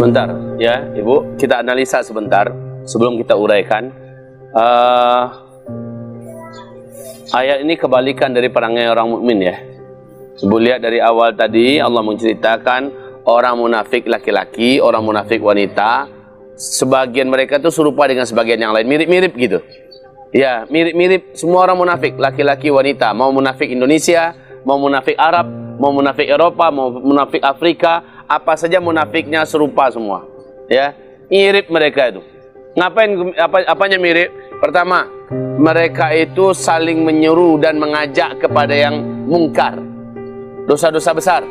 Sebentar ya Ibu, kita analisa sebentar sebelum kita uraikan. Ayat ini kebalikan dari perangai orang mukmin ya. Ibu lihat dari awal tadi Allah menceritakan orang munafik laki-laki, orang munafik wanita. Sebagian mereka itu serupa dengan sebagian yang lain, mirip-mirip gitu. Ya, mirip-mirip semua orang munafik, laki-laki, wanita. Mau munafik Indonesia, mau munafik Arab, mau munafik Eropa, mau munafik Afrika, apa saja munafiknya serupa semua. Ya, mirip mereka itu. Ngapain apanya mirip? Pertama, mereka itu saling menyeru dan mengajak kepada yang mungkar. Dosa-dosa besar.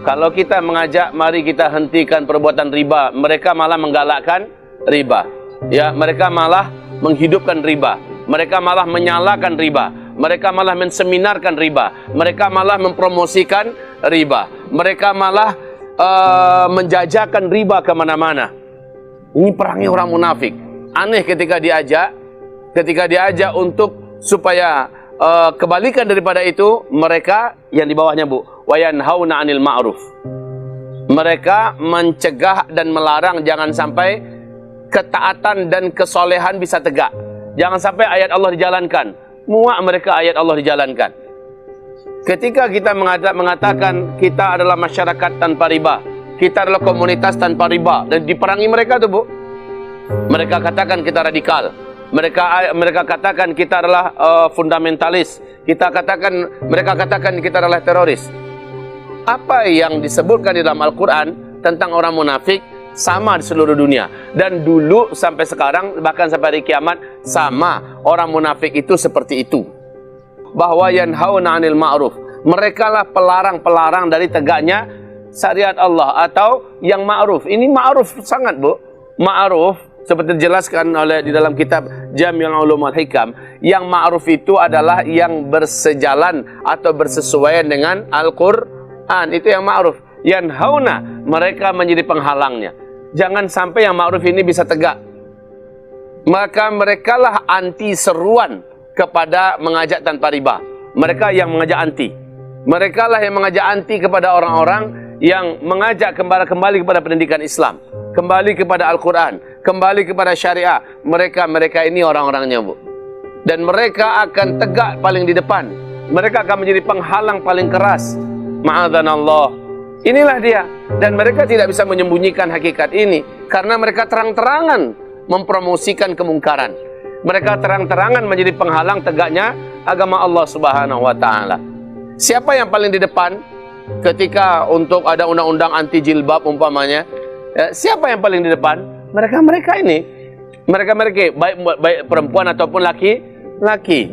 Kalau kita mengajak, mari kita hentikan perbuatan riba, mereka malah menggalakkan riba. Ya, mereka malah menghidupkan riba. Mereka malah menyalakan riba. Mereka malah menseminarkan riba. Mereka malah mempromosikan riba. Mereka malah menjajakan riba kemana-mana. Ini perangai orang munafik. Aneh ketika diajak untuk supaya kebalikan daripada itu, mereka yang di bawahnya Bu, wayanhauna 'anil ma'ruf. Mereka mencegah dan melarang jangan sampai ketaatan dan kesolehan bisa tegak. Jangan sampai ayat Allah dijalankan. Muak mereka ayat Allah dijalankan. Ketika kita mengatakan kita adalah masyarakat tanpa riba, kita adalah komunitas tanpa riba, dan diperangi mereka tuh Bu. Mereka katakan kita radikal. Mereka katakan kita adalah fundamentalis. Mereka katakan kita adalah teroris. Apa yang disebutkan di dalam Al-Quran tentang orang munafik sama di seluruh dunia. Dan dulu sampai sekarang, bahkan sampai hari kiamat, sama orang munafik itu seperti itu. Bahwa yanhauna 'anil ma'ruf. Mereka lah pelarang-pelarang dari tegaknya syariat Allah atau yang ma'ruf. Ini ma'ruf sangat Bu. Ma'ruf seperti dijelaskan oleh di dalam kitab Jami'ul Ulum wal Hikam, yang ma'ruf itu adalah yang bersejalan atau bersesuaian dengan Al-Quran. Itu yang ma'ruf. Yanhauna, mereka menjadi penghalangnya. Jangan sampai yang ma'ruf ini bisa tegak. Maka merekalah anti seruan kepada mengajak tanpa riba. Mereka yang mengajak anti. Merekalah yang mengajak anti kepada orang-orang yang mengajak kembali kepada pendidikan Islam, kembali kepada Al-Quran, kembali kepada syariah. Mereka ini orang-orangnya Bu. Dan mereka akan tegak paling di depan. Mereka akan menjadi penghalang paling keras. Ma'adzanallah. Inilah dia. Dan mereka tidak bisa menyembunyikan hakikat ini, karena mereka terang-terangan mempromosikan kemungkaran. Mereka terang-terangan menjadi penghalang tegaknya agama Allah Subhanahu wa Ta'ala. Siapa yang paling di depan ketika untuk ada undang-undang anti jilbab umpamanya? Ya, siapa yang paling di depan? Mereka ini. Mereka baik perempuan ataupun laki-laki.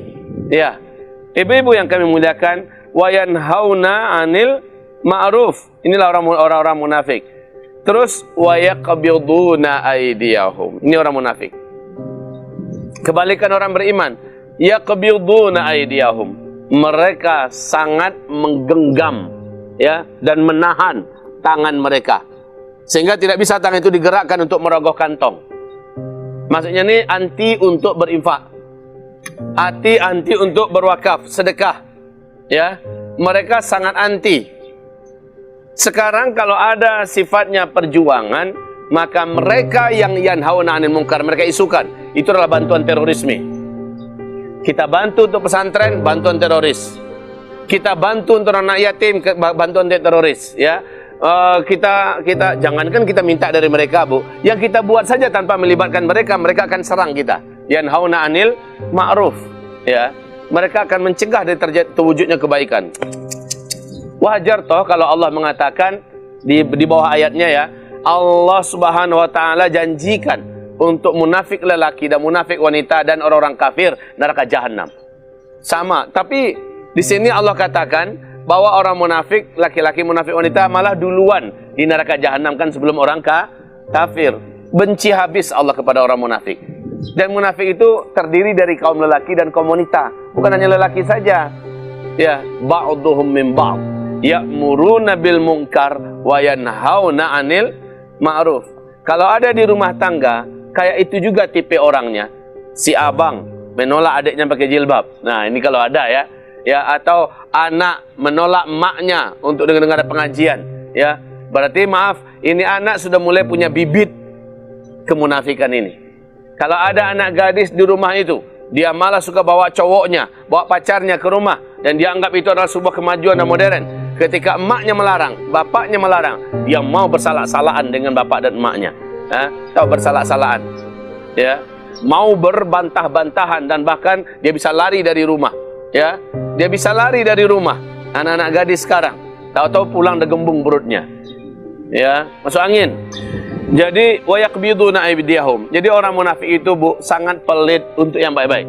Ya. Ibu-ibu yang kami muliakan, wayanhauna 'anil ma'ruf. Inilah orang-orang munafik. Terus wayaqbiduna aydiyahum. Ini orang munafik. Kebalikan orang beriman, yaqbiduna aydiyahum. Mereka sangat menggenggam ya dan menahan tangan mereka, sehingga tidak bisa tangan itu digerakkan untuk merogoh kantong. Maksudnya ini anti untuk berinfak, anti untuk berwakaf, sedekah. Ya, mereka sangat anti. Sekarang kalau ada sifatnya perjuangan, maka mereka yang yanhauna 'anil munkar, mereka isukan. Itu adalah bantuan terorisme. Kita bantu untuk pesantren, bantuan teroris. Kita bantu untuk anak yatim, bantuan teroris. Ya, kita jangankan kita minta dari mereka Bu, yang kita buat saja tanpa melibatkan mereka, mereka akan serang kita. Yanhauna 'anil ma'ruf. Ya, mereka akan mencegah dari terwujudnya kebaikan. Wajar toh kalau Allah mengatakan di bawah ayatnya ya, Allah Subhanahu wa Ta'ala janjikan untuk munafik lelaki dan munafik wanita dan orang-orang kafir neraka jahanam. Sama, tapi di sini Allah katakan bahwa orang munafik laki-laki, munafik wanita malah duluan di neraka jahanam kan sebelum orang kafir. Benci habis Allah kepada orang munafik. Dan munafik itu terdiri dari kaum lelaki dan kaum wanita, bukan hanya lelaki saja. Ya, ba'dhum min ba'd. Ya'muruna bil munkar wa yanhauna 'anil ma'ruf. Kalau ada di rumah tangga, kayak itu juga tipe orangnya. Si abang menolak adiknya pakai jilbab. Nah, ini kalau ada ya. Ya, atau anak menolak emaknya untuk dengar pengajian, ya. Berarti maaf, ini anak sudah mulai punya bibit kemunafikan ini. Kalau ada anak gadis di rumah itu, dia malah suka bawa cowoknya, bawa pacarnya ke rumah, dan dia anggap itu adalah sebuah kemajuan dan modern. Ketika emaknya melarang, bapaknya melarang, dia mau bersalah-salahan dengan bapak dan emaknya. Tahu bersalah-salahan, ya, mau berbantah-bantahan, dan bahkan dia bisa lari dari rumah, ya, dia bisa lari dari rumah. Anak-anak gadis sekarang, tahu-tahu pulang degembung perutnya, ya, masuk angin. Jadi wayaqbiduna aydiyahum. Jadi orang munafik itu, Bu, sangat pelit untuk yang baik-baik.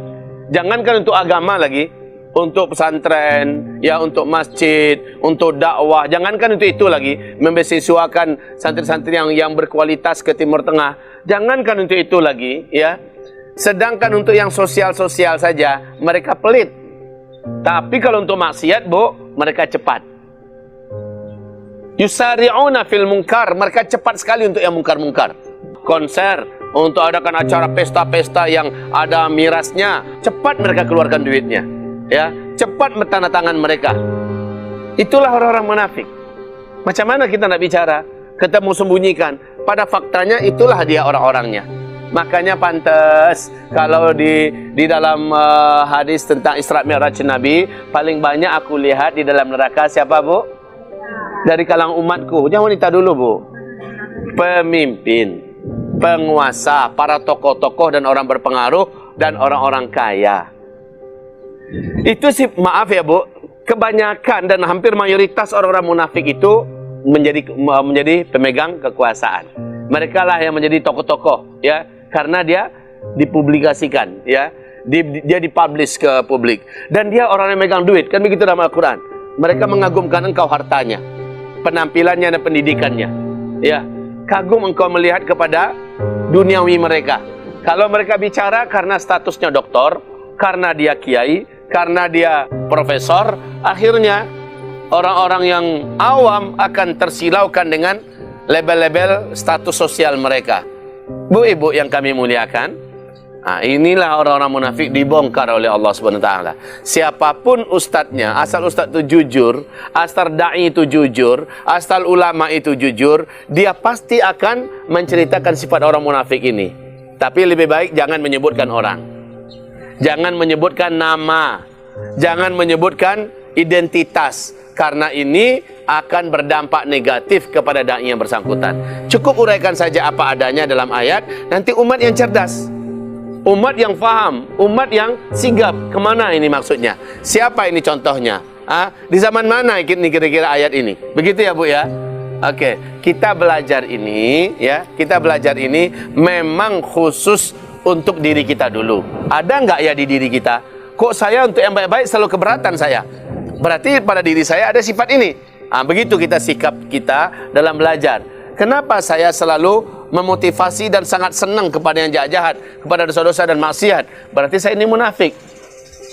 Jangankan untuk agama lagi, untuk pesantren, ya, untuk masjid, untuk dakwah, jangankan untuk itu lagi, membeasiswakan santri-santri yang berkualitas ke Timur Tengah, jangankan untuk itu lagi, ya. Sedangkan untuk yang sosial-sosial saja mereka pelit. Tapi kalau untuk maksiat, Bu, mereka cepat. Yusari'una fil munkar, mereka cepat sekali untuk yang mungkar-mungkar. Konser, untuk adakan acara pesta-pesta yang ada mirasnya, cepat mereka keluarkan duitnya, ya, cepat tanda tangan mereka. Itulah orang-orang munafik. Macam mana kita nak bicara? Kita mau sembunyikan, pada faktanya itulah dia orang-orangnya. Makanya pantas kalau di dalam hadis tentang Isra Mi'raj Nabi, paling banyak aku lihat di dalam neraka siapa, Bu? Dari kalangan umatku. Jangan wanita dulu, Bu. Pemimpin, penguasa, para tokoh-tokoh dan orang berpengaruh, dan orang-orang kaya. Itu sih, maaf ya, Bu, kebanyakan dan hampir mayoritas orang-orang munafik itu menjadi pemegang kekuasaan. Mereka lah yang menjadi tokoh-tokoh, ya, karena dia dipublikasikan, ya, dia dipublish ke publik, dan dia orang yang megang duit, kan begitu dalam Al-Quran. Mereka mengagumkan engkau hartanya, penampilannya dan pendidikannya, ya, kagum engkau melihat kepada duniawi mereka. Kalau mereka bicara karena statusnya doktor, karena dia kiai, karena dia profesor, akhirnya orang-orang yang awam akan tersilaukan dengan label-label status sosial mereka. Bu, ibu yang kami muliakan, inilah orang-orang munafik dibongkar oleh Allah Subhanahu wa taala. Siapapun ustadznya, asal ustadz itu jujur, asal dai itu jujur, asal ulama itu jujur, dia pasti akan menceritakan sifat orang munafik ini. Tapi lebih baik jangan menyebutkan orang. Jangan menyebutkan nama. Jangan menyebutkan identitas, karena ini akan berdampak negatif kepada dai yang bersangkutan. Cukup uraikan saja apa adanya dalam ayat, nanti umat yang cerdas, umat yang faham, umat yang sigap. Kemana ini maksudnya? Siapa ini contohnya? Di zaman mana ini kira-kira ayat ini? Begitu ya, Bu, ya? Oke, kita belajar ini, ya, kita belajar ini memang khusus untuk diri kita dulu. Ada nggak ya di diri kita? Kok saya untuk yang baik-baik selalu keberatan saya? Berarti pada diri saya ada sifat ini. Begitu kita sikap kita dalam belajar. Kenapa saya selalu memotivasi dan sangat senang kepada yang jahat-jahat, kepada dosa-dosa dan maksiat? Berarti saya ini munafik.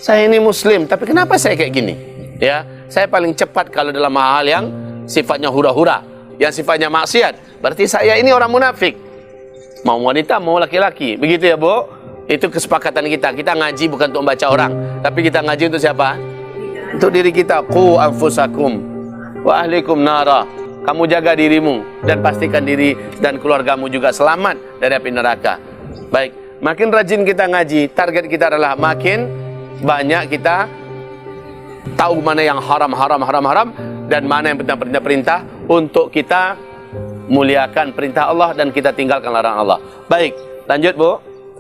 Saya ini muslim, tapi kenapa saya kayak gini? Ya, saya paling cepat kalau dalam hal yang sifatnya hura-hura, yang sifatnya maksiat. Berarti saya ini orang munafik. Mau wanita, mau laki-laki. Begitu ya, Bu? Itu kesepakatan kita. Kita ngaji bukan untuk membaca orang, tapi kita ngaji untuk siapa? Untuk diri kita. Qu anfusakum wa ahlikum nara. Kamu jaga dirimu dan pastikan diri dan keluargamu juga selamat dari api neraka. Baik, makin rajin kita ngaji, target kita adalah makin banyak kita tahu mana yang haram dan mana yang perintah untuk kita muliakan perintah Allah dan kita tinggalkan larangan Allah. Baik, lanjut, Bu.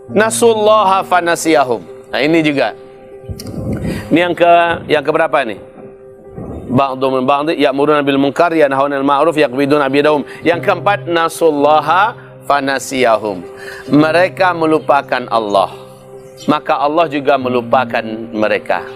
Nasullaha fanasiyahum. Nah, ini juga. Ini yang keberapa nih? Ba'dhum min ba'd ya'muruna bil munkar yanhauna 'anil ma'ruf yaqbiduna biyadahum. Yang keempat, nasullaha fanasiyahum. Mereka melupakan Allah, maka Allah juga melupakan mereka.